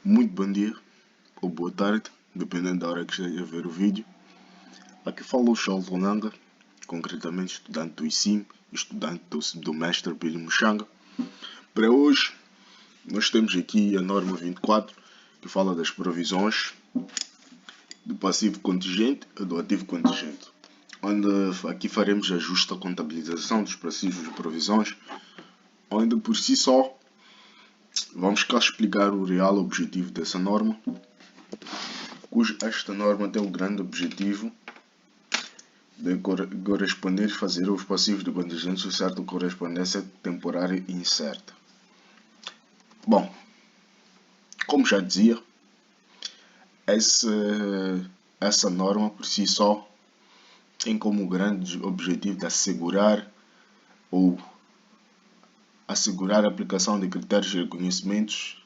Muito bom dia ou boa tarde, dependendo da hora que esteja a ver o vídeo. Aqui fala o Charles Lonanga, concretamente estudante do ICIM, estudante do mestre Billy Muxanga. Para hoje, nós temos aqui a norma 24, que fala das provisões do passivo contingente e do ativo contingente, onde aqui faremos a justa contabilização dos passivos de provisões, onde por si só vamos cá explicar o real objetivo dessa norma, cujo esta norma tem o grande objetivo de corresponder e fazer os passivos de contingência de certa correspondência temporária incerta. Bom, como já dizia, essa norma por si só tem como grande objetivo de assegurar a aplicação de critérios de reconhecimentos,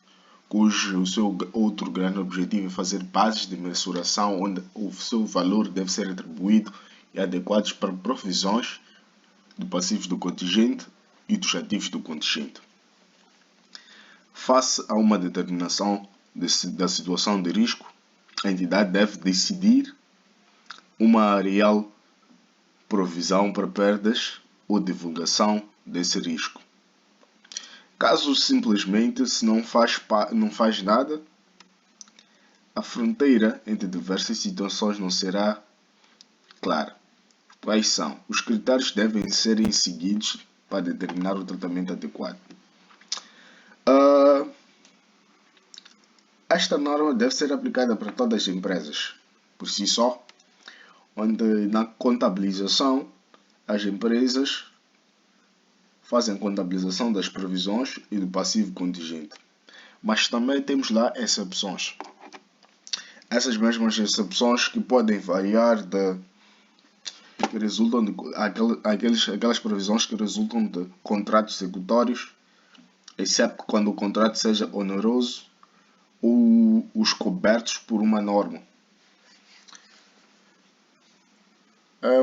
cujo o seu outro grande objetivo é fazer bases de mensuração onde o seu valor deve ser atribuído e adequados para provisões de passivos do contingente e dos ativos do contingente. Face a uma determinação da situação de risco, a entidade deve decidir uma real provisão para perdas ou divulgação desse risco. Caso simplesmente se não faz nada, a fronteira entre diversas situações não será clara. Quais são? Os critérios devem ser seguidos para determinar o tratamento adequado. Esta norma deve ser aplicada para todas as empresas, por si só, onde na contabilização as empresas fazem contabilização das provisões e do passivo contingente. Mas também temos lá exceções. Essas mesmas exceções que podem variar que resultam de aquelas provisões que resultam de contratos executórios, exceto quando o contrato seja oneroso ou os cobertos por uma norma.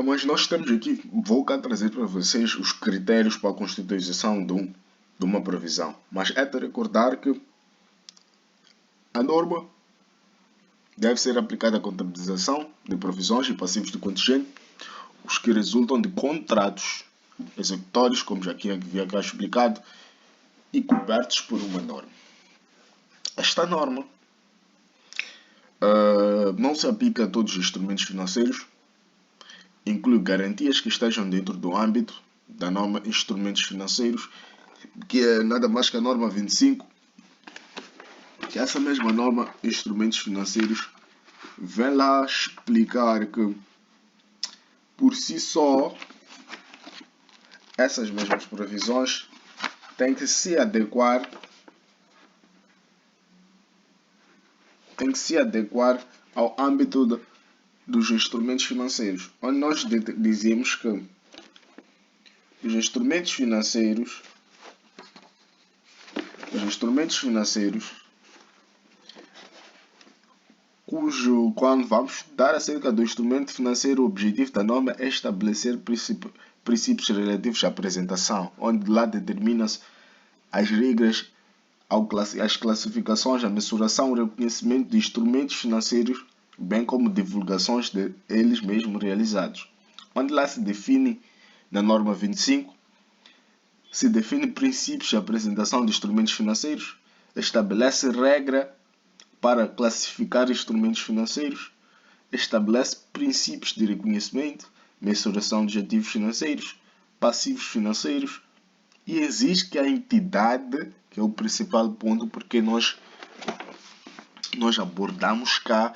Mas nós temos aqui, vou cá trazer para vocês os critérios para a constituição de uma provisão. Mas é de recordar que a norma deve ser aplicada à contabilização de provisões e passivos de contingente, os que resultam de contratos executórios, como já havia cá explicado, e cobertos por uma norma. Esta norma não se aplica a todos os instrumentos financeiros, inclui garantias que estejam dentro do âmbito da norma instrumentos financeiros, que é nada mais que a norma 25, que essa mesma norma instrumentos financeiros vem lá explicar que por si só essas mesmas provisões têm que se adequar ao âmbito dos instrumentos financeiros, onde nós dizemos que os instrumentos financeiros quando vamos estudar acerca do instrumento financeiro, o objetivo da norma é estabelecer princípios relativos à apresentação, onde lá determina-se as regras, as classificações, a mensuração e o reconhecimento de instrumentos financeiros, bem como divulgações de eles mesmos realizados. Onde lá se define, na norma 25, se define princípios de apresentação de instrumentos financeiros, estabelece regra para classificar instrumentos financeiros, estabelece princípios de reconhecimento, mensuração de ativos financeiros, passivos financeiros e exige que a entidade, que é o principal ponto porque nós abordamos cá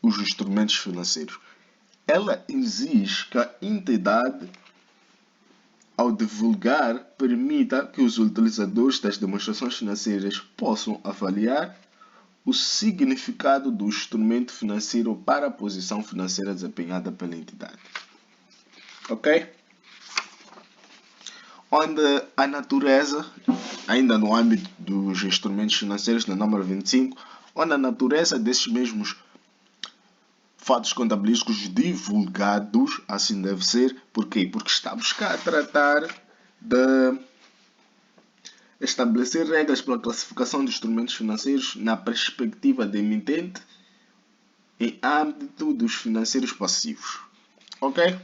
os instrumentos financeiros, ela exige que a entidade, ao divulgar, permita que os utilizadores das demonstrações financeiras possam avaliar o significado do instrumento financeiro para a posição financeira desempenhada pela entidade. Ok? Onde a natureza, ainda no âmbito dos instrumentos financeiros, na norma 25, onde a natureza desses mesmos fatos contabilísticos divulgados, assim deve ser. Por quê? Porque estamos cá a tratar Estabelecer regras para a classificação de instrumentos financeiros na perspectiva do emitente em âmbito dos financeiros passivos. Ok?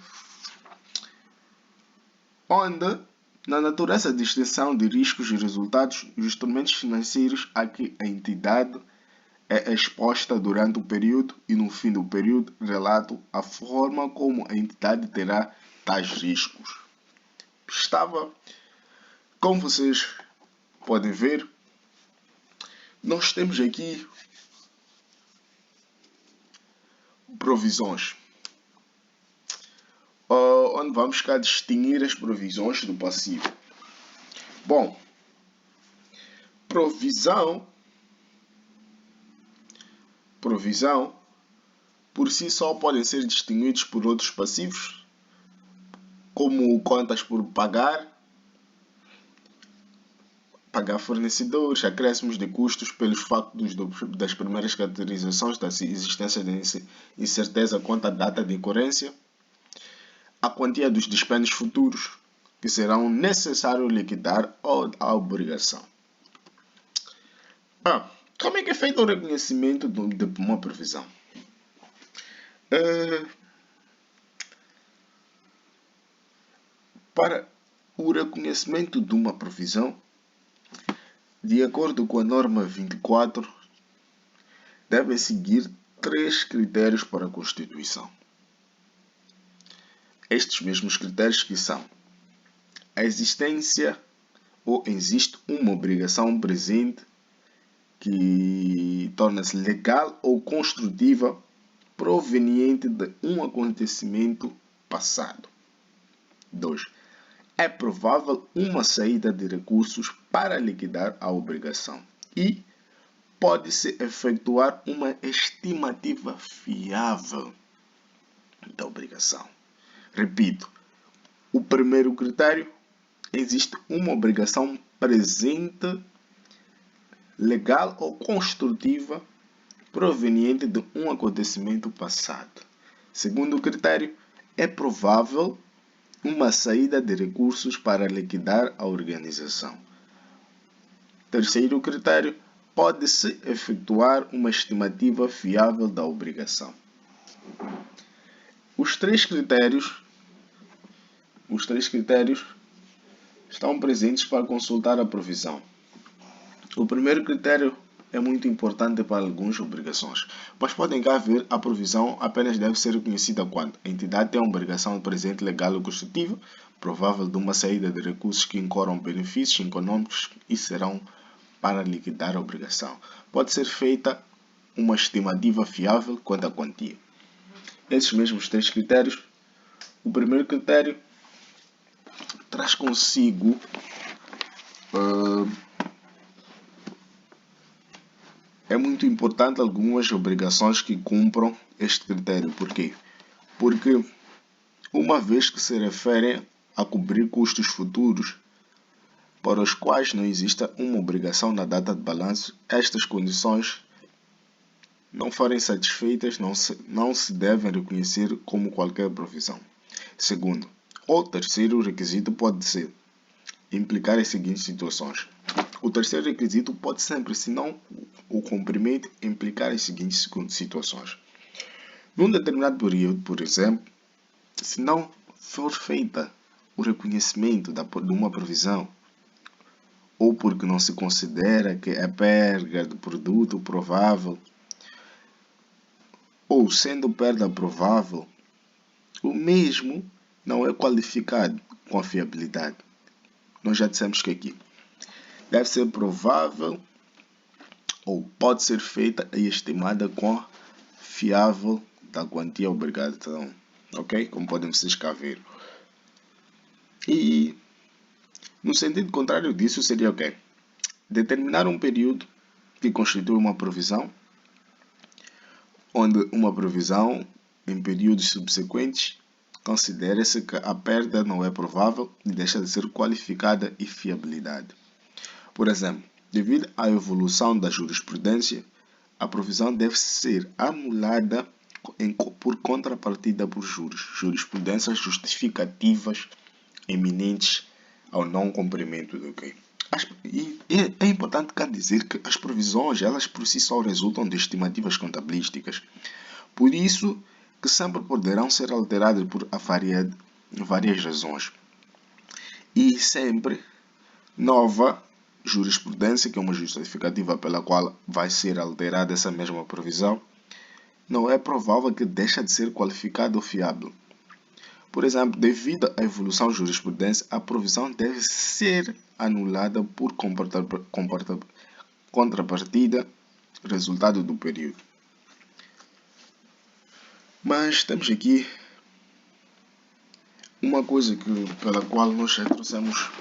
Onde, na natureza de extensão de riscos e resultados, os instrumentos financeiros a que a entidade é exposta durante o período e no fim do período relata a forma como a entidade terá tais riscos. Como vocês podem ver, nós temos aqui provisões, onde vamos cá distinguir as provisões do passivo. Bom, provisão por si só podem ser distinguidos por outros passivos, como contas por pagar fornecedores, acréscimos de custos pelos factos das primeiras caracterizações da existência de incerteza quanto à data de incorrência, a quantia dos dispêndios futuros que serão necessários liquidar a obrigação. Como é que é feito o reconhecimento de uma provisão? Para o reconhecimento de uma provisão, de acordo com a norma 24, devem seguir 3 critérios para a constituição. Estes mesmos critérios que são: a existência ou existe uma obrigação presente que torna-se legal ou construtiva proveniente de um acontecimento passado. 2. É provável uma saída de recursos para liquidar a obrigação e pode-se efetuar uma estimativa fiável da obrigação. Repito, o primeiro critério: existe uma obrigação presente, legal ou construtiva proveniente de um acontecimento passado. Segundo critério: é provável uma saída de recursos para liquidar a organização. Terceiro critério: pode-se efetuar uma estimativa fiável da obrigação. Os três critérios estão presentes para consultar a provisão. O primeiro critério é muito importante para algumas obrigações, pois podem cá ver a provisão apenas deve ser reconhecida quando a entidade tem uma obrigação presente legal ou construtiva, provável de uma saída de recursos que incorram benefícios econômicos e serão para liquidar a obrigação. Pode ser feita uma estimativa fiável quanto à quantia. Esses mesmos 3 critérios, o primeiro critério traz consigo é muito importante algumas obrigações que cumpram este critério. Por quê? Porque uma vez que se referem a cobrir custos futuros para os quais não exista uma obrigação na data de balanço, estas condições não forem satisfeitas, não se devem reconhecer como qualquer provisão. Segundo, o terceiro requisito pode ser implicar as seguintes situações. O terceiro requisito pode sempre, se não o cumprimento, implicar as seguintes situações. Num determinado período, por exemplo, se não for feita o reconhecimento de uma provisão, ou porque não se considera que é perda de produto provável, ou sendo perda provável, o mesmo não é qualificado com a fiabilidade. Nós já dissemos que aqui deve ser provável ou pode ser feita e estimada com fiável da quantia obrigada. Então, ok? Como podem vocês cá ver. E no sentido contrário disso seria o quê? Determinar um período que constitui uma provisão, onde uma provisão em períodos subsequentes considera-se que a perda não é provável e deixa de ser qualificada e fiabilidade. Por exemplo, devido à evolução da jurisprudência, a provisão deve ser anulada por contrapartida por jurisprudências justificativas eminentes ao não cumprimento do que. É importante cá dizer que as provisões, elas por si só resultam de estimativas contabilísticas. Por isso que sempre poderão ser alteradas por várias razões. E sempre nova jurisprudência, que é uma justificativa pela qual vai ser alterada essa mesma provisão, não é provável que deixe de ser qualificada ou fiável. Por exemplo, devido à evolução da jurisprudência, a provisão deve ser anulada por contrapartida, resultado do período. Mas temos aqui uma coisa pela qual nós já trouxemos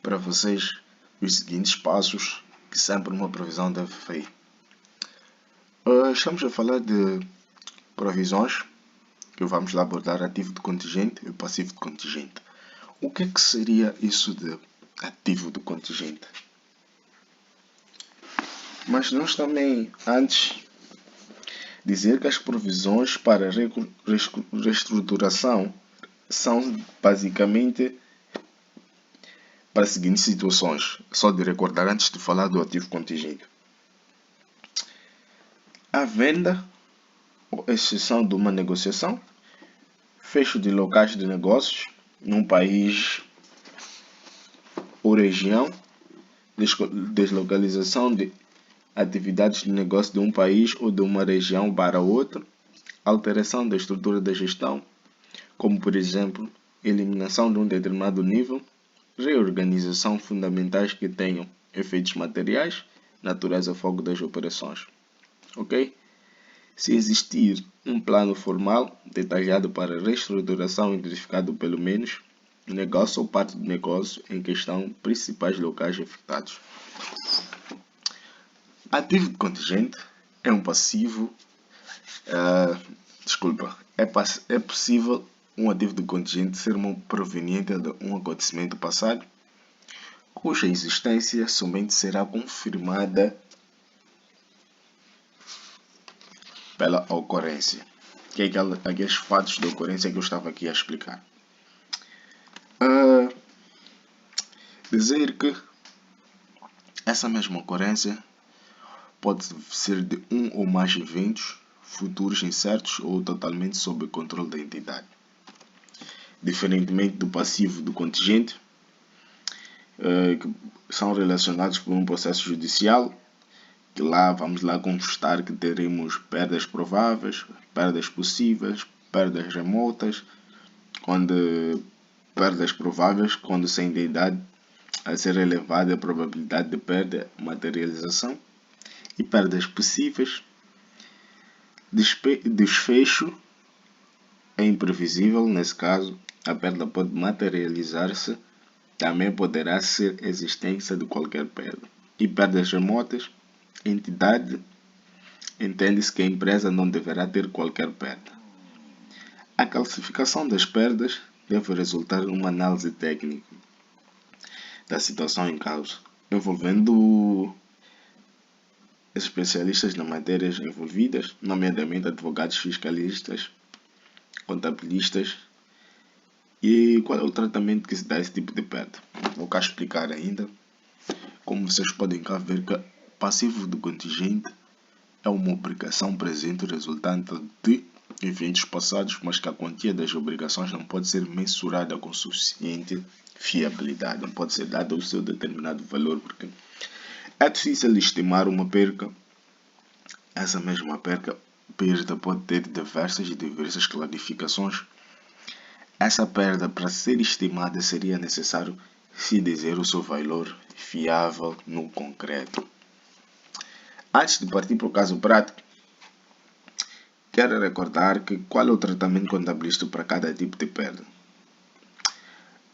para vocês os seguintes passos que sempre uma provisão deve fazer. Estamos a falar de provisões que vamos lá abordar: ativo de contingente e passivo de contingente. O que é que seria isso de ativo de contingente? Mas nós também, antes, dizer que as provisões para reestruturação são basicamente para as seguintes situações, só de recordar antes de falar do ativo contingente: a venda ou exceção de uma negociação, fecho de locais de negócios num país ou região, deslocalização de atividades de negócio de um país ou de uma região para outro, alteração da estrutura da gestão, como por exemplo, eliminação de um determinado nível, reorganização fundamentais que tenham efeitos materiais, naturais ao foco das operações. Ok? Se existir um plano formal detalhado para reestruturação identificado pelo menos o negócio ou parte do negócio em questão, principais locais afetados. Ativo de contingente é um passivo. É possível um ativo de contingente ser proveniente de um acontecimento passado, cuja existência somente será confirmada pela ocorrência, que é aqueles fatos de ocorrência que eu estava aqui a explicar. Dizer que essa mesma ocorrência pode ser de um ou mais eventos futuros incertos ou totalmente sob o controle da entidade. Diferentemente do passivo do contingente, que são relacionados por um processo judicial, que lá vamos lá constar que teremos perdas prováveis, perdas possíveis, perdas remotas, perdas prováveis quando se a entidade a ser elevada a probabilidade de perda, materialização, e perdas possíveis. Desfecho é imprevisível, nesse caso a perda pode materializar-se, também poderá ser existência de qualquer perda. E perdas remotas, entidade, entende-se que a empresa não deverá ter qualquer perda. A classificação das perdas deve resultar numa análise técnica da situação em causa, envolvendo especialistas nas matérias envolvidas, nomeadamente advogados fiscalistas, contabilistas, e qual é o tratamento que se dá a esse tipo de perda. Vou cá explicar ainda. Como vocês podem cá ver, que passivo do contingente é uma obrigação presente resultante de eventos passados, mas que a quantia das obrigações não pode ser mensurada com suficiente fiabilidade, não pode ser dada o seu determinado valor, porque é difícil estimar uma perca. Essa mesma perda pode ter diversas classificações. Essa perda, para ser estimada, seria necessário se dizer o seu valor fiável no concreto. Antes de partir para o caso prático, quero recordar que qual é o tratamento contabilístico para cada tipo de perda.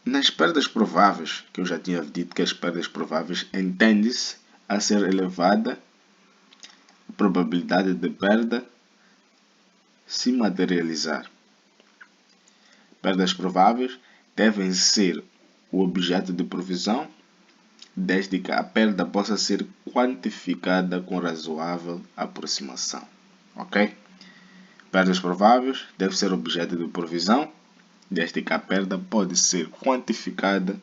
Nas perdas prováveis, que eu já tinha dito que as perdas prováveis entende-se a ser elevada a probabilidade de perda se materializar. Perdas prováveis devem ser o objeto de provisão, desde que a perda possa ser quantificada com razoável aproximação. Ok? Perdas prováveis devem ser objeto de provisão, desde que a perda pode ser quantificada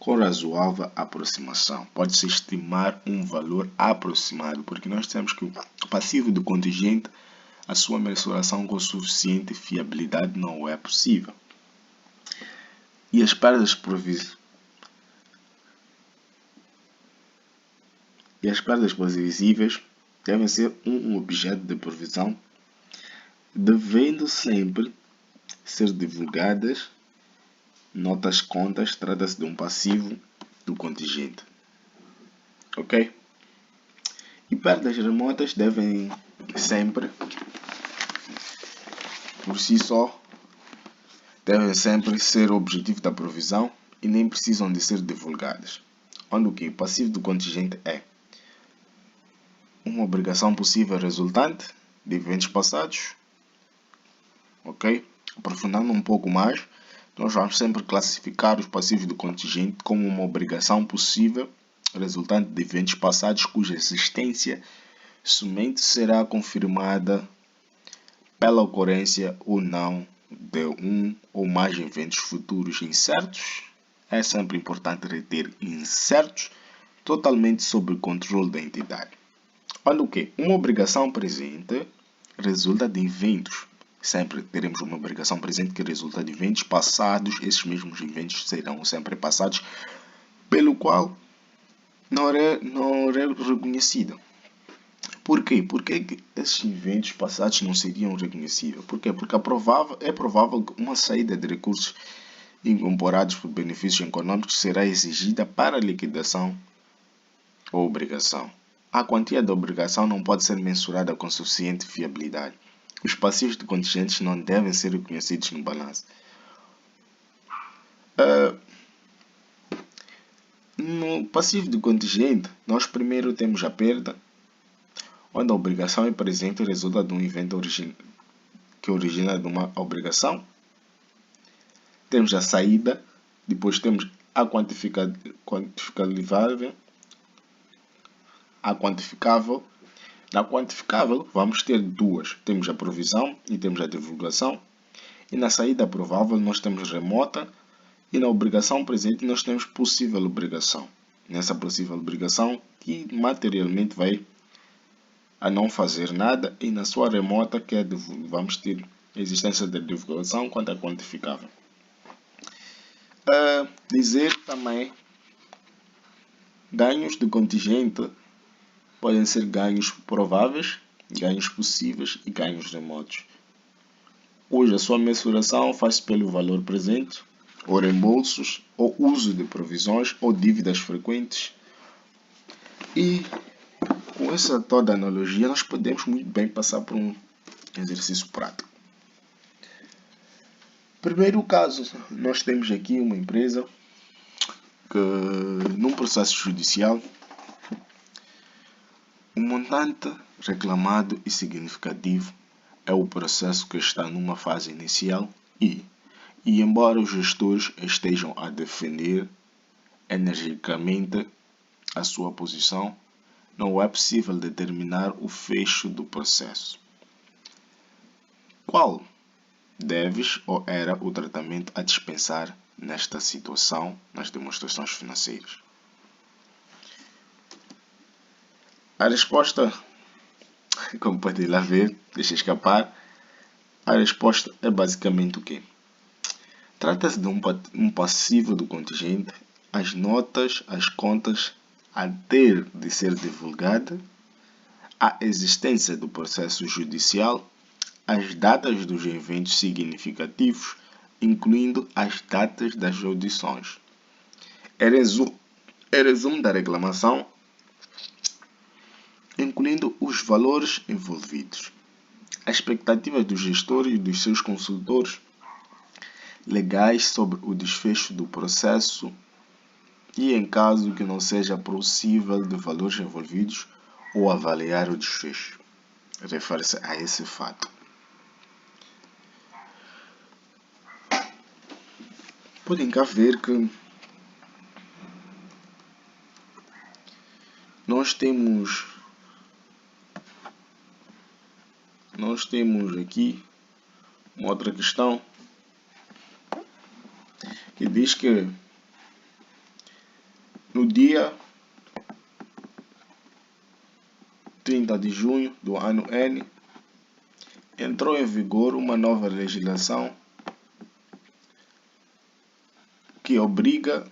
com razoável aproximação. Pode-se estimar um valor aproximado, porque nós temos que o passivo do contingente, a sua mensuração com suficiente fiabilidade não é possível. E as perdas previsíveis devem ser um objeto de previsão, devendo sempre ser divulgadas notas contas. Trata-se de um passivo do contingente. Ok? E perdas remotas devem sempre, por si só, devem sempre ser o objetivo da provisão e nem precisam de ser divulgadas. Onde o que? O passivo do contingente é uma obrigação possível resultante de eventos passados. Ok? Aprofundando um pouco mais, nós vamos sempre classificar os passivos do contingente como uma obrigação possível resultante de eventos passados cuja existência somente será confirmada pela ocorrência ou não de um ou mais eventos futuros incertos. É sempre importante reter incertos, totalmente sob o controle da entidade. Olha o que? Uma obrigação presente resulta de eventos. Sempre teremos uma obrigação presente que resulta de eventos passados. Esses mesmos eventos serão sempre passados, pelo qual não é reconhecido. Por quê? Porque esses eventos passados não seriam reconhecíveis? Por quê? Porque é provável que uma saída de recursos incorporados por benefícios econômicos será exigida para a liquidação ou obrigação. A quantia da obrigação não pode ser mensurada com suficiente fiabilidade. Os passivos de contingentes não devem ser reconhecidos no balanço. No passivo de contingente, nós primeiro temos a perda, onde a obrigação é presente e resulta de um evento que origina de uma obrigação. Temos a saída, depois temos a quantificável. Na quantificável, vamos ter duas. Temos a provisão e temos a divulgação. E na saída provável, nós temos remota. E na obrigação presente, nós temos possível obrigação. Nessa possível obrigação, que materialmente vai a não fazer nada. E na sua remota, que é vamos ter a existência da divulgação quanto a quantificável. Dizer também, ganhos de contingente podem ser ganhos prováveis, ganhos possíveis e ganhos remotos, cuja sua mensuração faz-se pelo valor presente, ou reembolsos, ou uso de provisões, ou dívidas frequentes. E com essa toda analogia, nós podemos muito bem passar por um exercício prático. Primeiro caso, nós temos aqui uma empresa que, num processo judicial, o montante reclamado e significativo é o processo que está numa fase inicial e embora os gestores estejam a defender energicamente a sua posição, não é possível determinar o fecho do processo. Qual deves ou era o tratamento a dispensar nesta situação nas demonstrações financeiras? A resposta, como podem lá ver, deixa escapar, a resposta é basicamente o quê? Trata-se de um passivo do contingente, as notas, as contas a ter de ser divulgada, a existência do processo judicial, as datas dos eventos significativos, incluindo as datas das audições. Resumo da reclamação, incluindo os valores envolvidos, a expectativa do gestor e dos seus consultores legais sobre o desfecho do processo e, em caso que não seja possível de valores envolvidos ou avaliar o desfecho. Refere-se a esse fato. Podem cá ver que nós temos aqui uma outra questão que diz que no dia 30 de junho do ano N, entrou em vigor uma nova legislação que obriga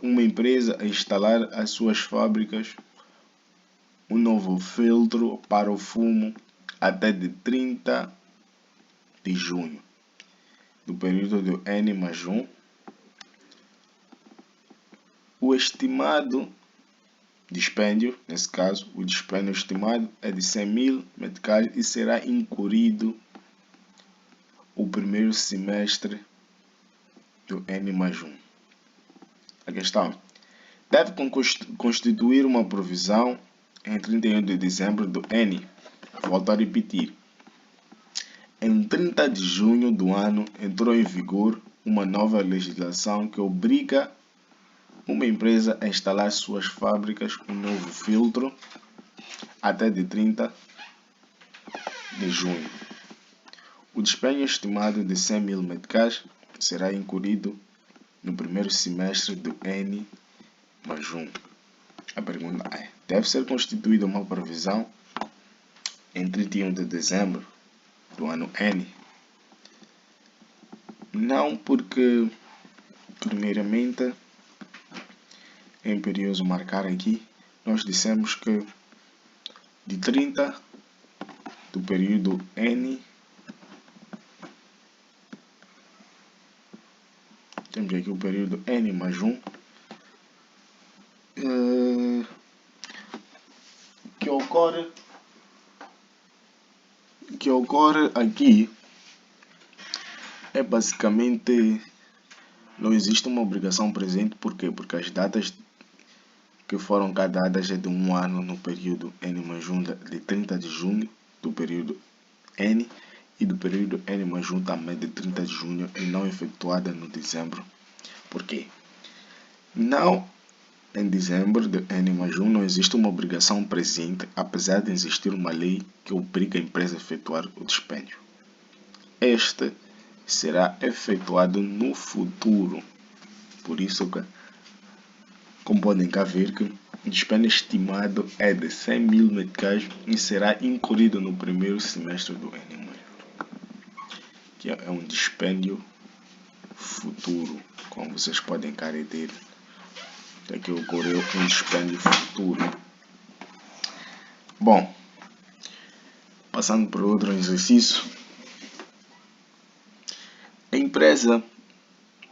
uma empresa a instalar às suas fábricas um novo filtro para o fumo até de 30 de junho do período do N+1. O estimado dispêndio, nesse caso, o dispêndio estimado é de 100.000 meticais e será incorrido o primeiro semestre do N+1. A questão: deve constituir uma provisão em 31 de dezembro do N. Volto a repetir. Em 30 de junho do ano entrou em vigor uma nova legislação que obriga uma empresa a instalar suas fábricas um novo filtro até de 30 de junho. O dispêndio estimado de 100.000 meticais será incorrido no primeiro semestre do N+1. A pergunta é: deve ser constituída uma provisão em 31 de dezembro do ano N? Não, porque primeiramente é imperioso marcar aqui, nós dissemos que de 30 do período N, temos aqui o período N+1, que ocorre aqui é basicamente, não existe uma obrigação presente. Por quê? Porque as datas que foram cá dadas é de um ano no período N+1 de 30 de junho do período N e do período N+1 também de 30 de junho e não efetuada no dezembro. Por quê? Não, em dezembro de N+1 não existe uma obrigação presente, apesar de existir uma lei que obriga a empresa a efetuar o dispêndio. Este será efetuado no futuro. Por isso que, como podem cá ver, que o dispêndio estimado é de 100.000 meticais e será incorrido no primeiro semestre do N+1, que é um dispêndio futuro, como vocês podem cá ver. Aqui ocorreu um dispêndio futuro. Bom, passando para outro exercício. A empresa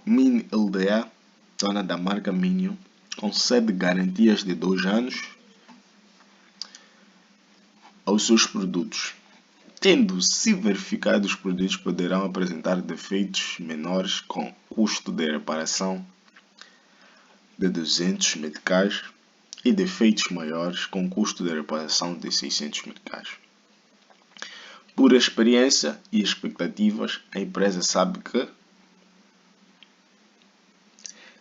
Mini LDA, dona da marca Minion, concede garantias de 2 anos aos seus produtos. Tendo-se verificado, os produtos poderão apresentar defeitos menores com custo de reparação de 200 meticais e defeitos maiores com custo de reparação de 600 meticais. Por experiência e expectativas, a empresa sabe que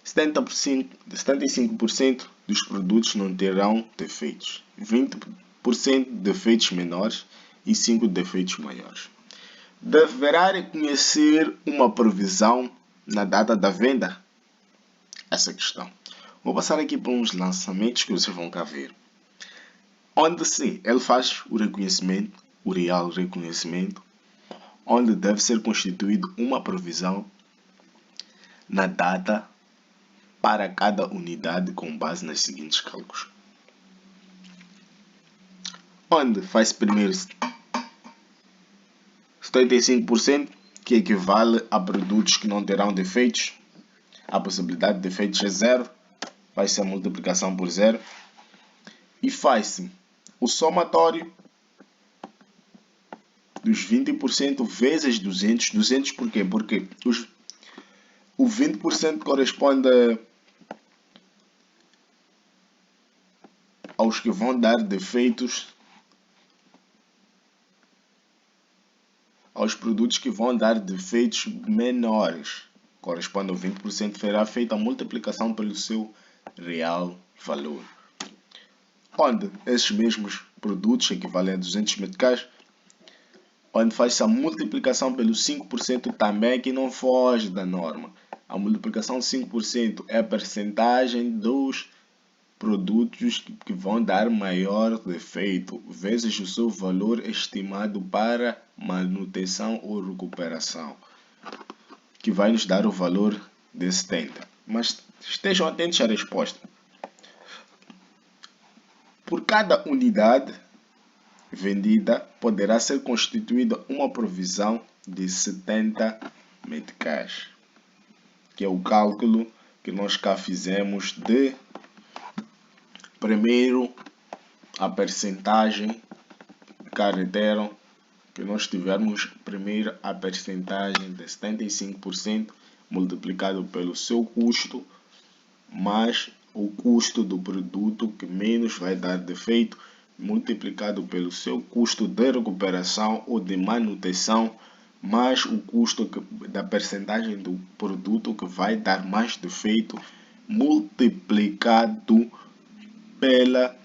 75% dos produtos não terão defeitos, 20% defeitos menores e 5% defeitos maiores. Deverá reconhecer uma provisão na data da venda? Essa questão. Vou passar aqui para uns lançamentos que vocês vão cá ver. Onde sim, ele faz o reconhecimento, o real reconhecimento, onde deve ser constituído uma provisão na data para cada unidade com base nos seguintes cálculos. Onde faz primeiro 75%, que equivale a produtos que não terão defeitos. A possibilidade de defeitos é 0, faz-se a multiplicação por 0 e faz-se o somatório dos 20% vezes 200. 200 por quê? Porque o 20% corresponde aos que vão dar defeitos, aos produtos que vão dar defeitos menores. Corresponde ao 20%, será feita a multiplicação pelo seu real valor. Onde esses mesmos produtos equivalem a 200 meticais, onde faz-se a multiplicação pelo 5% também, que não foge da norma. A multiplicação de 5% é a percentagem dos produtos que vão dar maior defeito, vezes o seu valor estimado para manutenção ou recuperação, que vai nos dar o valor de 70. Mas estejam atentos à resposta. Por cada unidade vendida, poderá ser constituída uma provisão de 70 meticais, que é o cálculo que nós cá fizemos de primeiro a percentagem cá reteram que nós tivermos primeiro a percentagem de 75% multiplicado pelo seu custo mais o custo do produto que menos vai dar defeito multiplicado pelo seu custo de recuperação ou de manutenção mais o custo da percentagem do produto que vai dar mais defeito multiplicado pela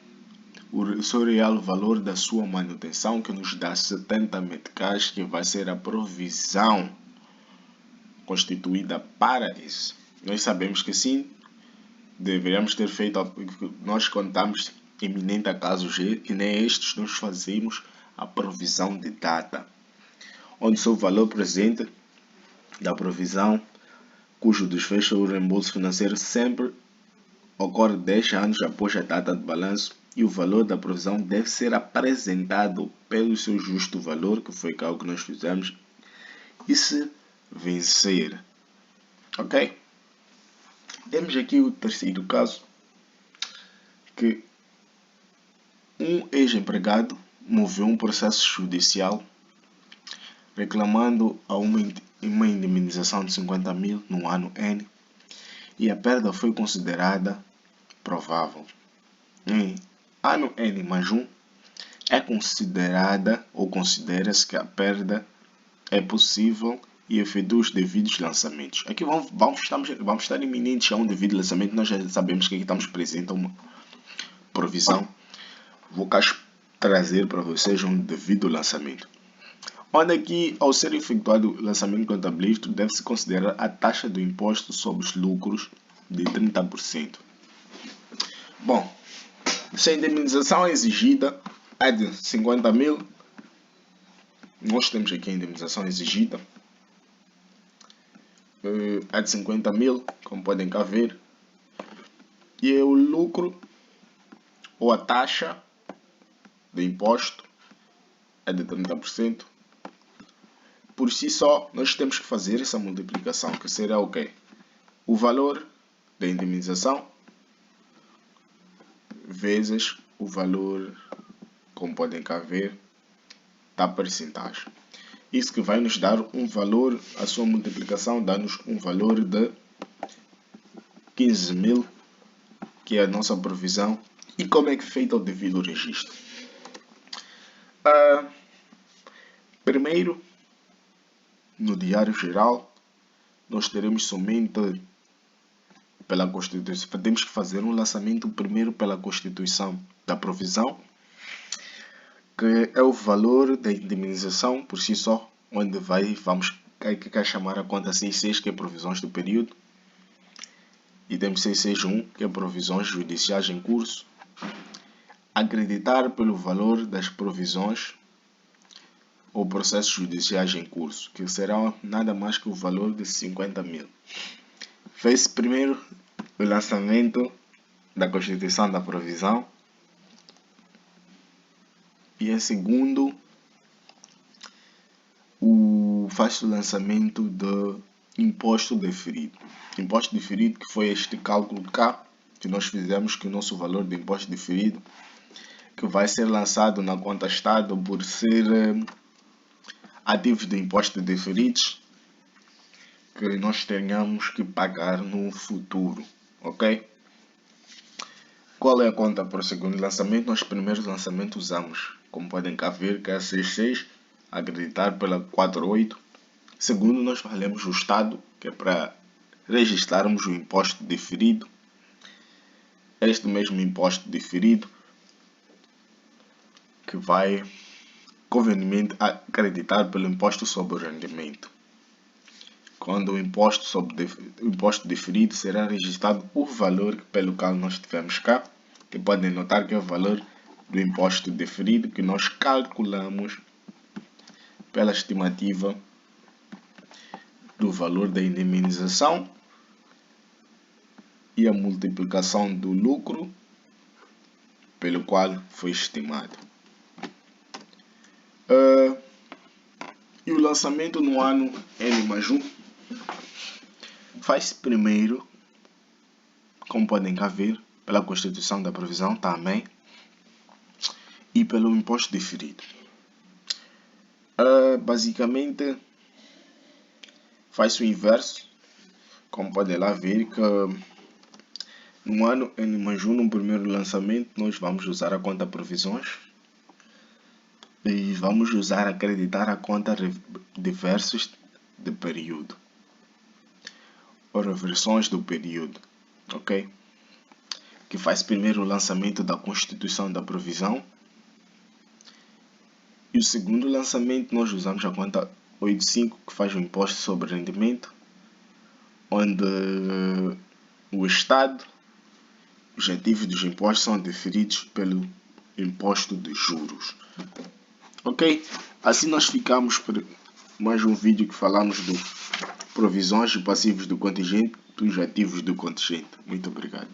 o seu real valor da sua manutenção, que nos dá 70 meticais, que vai ser a provisão constituída para isso. Nós sabemos que sim, deveríamos ter feito, nós contamos iminente acaso G, e nem estes nós fazemos a provisão de data, onde o seu valor presente da provisão, cujo desfecho ou reembolso financeiro sempre ocorre 10 anos após a data de balanço, e o valor da provisão deve ser apresentado pelo seu justo valor, que foi o que nós fizemos, e se vencer. Ok? Temos aqui o terceiro caso, que um ex-empregado moveu um processo judicial reclamando a uma indemnização de 50 mil no ano N, e a perda foi considerada provável. Em ano N mais 1, é considerada ou considera-se que a perda é possível e efetua os devidos lançamentos. Aqui vamos estar iminentes a um devido lançamento. Nós já sabemos que aqui estamos presentes a uma provisão. Vou cá trazer para vocês um devido lançamento. Onde aqui, ao ser efetuado o lançamento contabilístico, deve-se considerar a taxa do imposto sobre os lucros de 30%. Bom, se a indemnização exigida é de 50 mil, nós temos aqui a indemnização exigida, é de 50 mil, como podem cá ver, e o lucro ou a taxa de imposto é de 30%. Por si só, nós temos que fazer essa multiplicação, que será o quê? O valor da indemnização vezes o valor, como podem cá ver, da percentagem. Isso que vai nos dar um valor, a sua multiplicação dá-nos um valor de 15 mil, que é a nossa provisão. E como é que é feito o devido registro? Primeiro, no diário geral, nós teremos somente pela Constituição. Temos que fazer um lançamento primeiro pela Constituição da provisão, que é o valor da indemnização por si só, onde vamos chamar a conta 66, que é provisões do período, e temos 661, que é provisões judiciais em curso, acreditar pelo valor das provisões ou processos judiciais em curso, que será nada mais que o valor de 50 mil. Fez primeiro o lançamento da Constituição da provisão, e em segundo faz o lançamento do imposto diferido. Imposto diferido, que foi este cálculo cá que nós fizemos, que o nosso valor de imposto diferido, que vai ser lançado na conta Estado por ser ativos de imposto diferidos que nós tenhamos que pagar no futuro, ok? Qual é a conta para o segundo lançamento? Nós primeiros lançamentos usamos, como podem cá ver, que é a 66, acreditar pela 48. Segundo, nós falamos o Estado, que é para registrarmos o imposto diferido. Este mesmo imposto diferido que vai convenientemente acreditar pelo imposto sobre o rendimento. Quando o imposto diferido será registrado o valor pelo qual nós tivemos cá, que podem notar que é o valor do imposto deferido que nós calculamos pela estimativa do valor da indemnização e a multiplicação do lucro pelo qual foi estimado. E o lançamento no ano N+1 faz-se primeiro, como podem cá ver, pela constituição da provisão também e pelo imposto deferido. Basicamente faz-se o inverso, como podem lá ver que no ano N+1, no primeiro lançamento, nós vamos usar a conta provisões e vamos usar acreditar a conta de versos de período ou reversões do período, ok? Que faz primeiro o lançamento da constituição da provisão e o segundo lançamento nós usamos a conta 85 que faz o imposto sobre rendimento, onde o Estado, os ativos dos impostos são deferidos pelo imposto de juros. Ok? Assim nós ficamos por mais um vídeo que falamos de provisões e passivos do contingente, dos ativos do contingente. Muito obrigado.